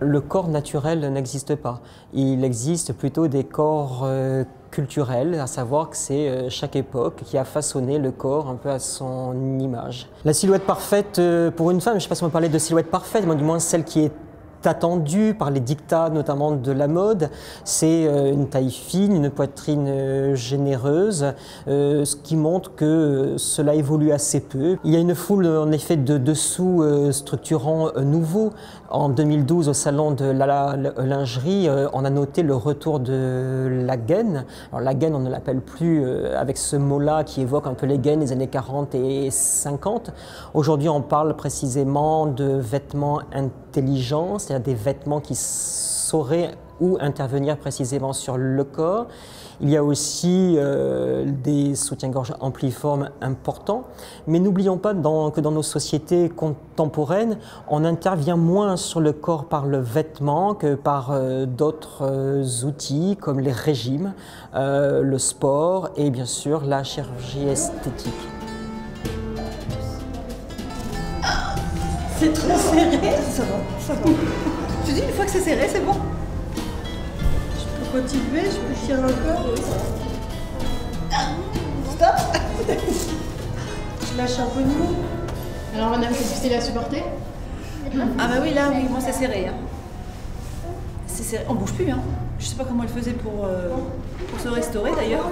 le corps naturel n'existe pas. Il existe plutôt des corps culturels, à savoir que c'est chaque époque qui a façonné le corps un peu à son image. La silhouette parfaite pour une femme, je ne sais pas si on peut parler de silhouette parfaite, mais du moins celle qui est attendue par les dictats notamment de la mode, c'est une taille fine, une poitrine généreuse, ce qui montre que cela évolue assez peu. Il y a une foule en effet de dessous structurants nouveaux. En 2012, au salon de la lingerie, on a noté le retour de la gaine. Alors la gaine, on ne l'appelle plus avec ce mot-là qui évoque un peu les gaines des années 40 et 50. Aujourd'hui, on parle précisément de vêtements intelligents, c'est-à-dire des vêtements qui sauraient où intervenir précisément sur le corps. Il y a aussi des soutiens-gorge ampliformes importants, mais n'oublions pas que dans nos sociétés contemporaines, on intervient moins sur le corps par le vêtement que par d'autres outils comme les régimes, le sport et bien sûr la chirurgie esthétique. C'est trop serré. Ça va, ça va. Je dis, une fois que c'est serré, c'est bon. Je peux continuer, je peux tirer encore. Oui, ça va. Stop. Je lâche un peu de mou. Alors madame, c'est difficile à supporter? Ah bah oui, là, oui, moi c'est serré. Hein. C'est serré. On bouge plus. Hein. Je sais pas comment elle faisait pour se restaurer d'ailleurs.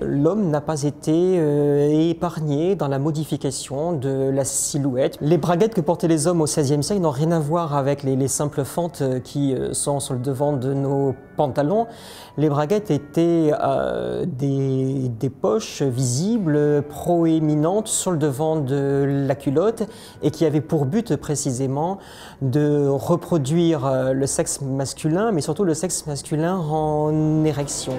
L'homme n'a pas été épargné dans la modification de la silhouette. Les braguettes que portaient les hommes au XVIe siècle n'ont rien à voir avec les simples fentes qui sont sur le devant de nos pantalons. Les braguettes étaient des poches visibles, proéminentes sur le devant de la culotte et qui avaient pour but précisément de reproduire le sexe masculin, mais surtout le sexe masculin en érection.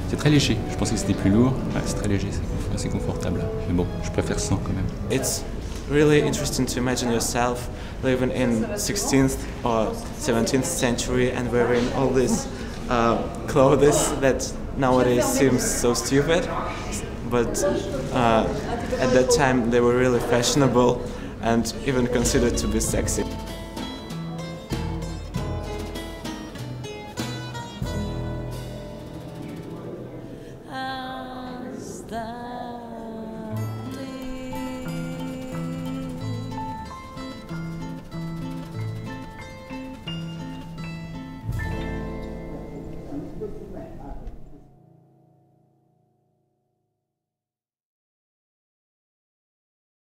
C'est très léger, je pensais que c'était plus lourd, c'est très léger, c'est assez confortable. Mais bon, je préfère sans quand même. It's really interesting to imagine yourself living in 16th or 17th century and wearing all these clothes that nowadays seems so stupid. But at that time they were really fashionable and even considered to be sexy.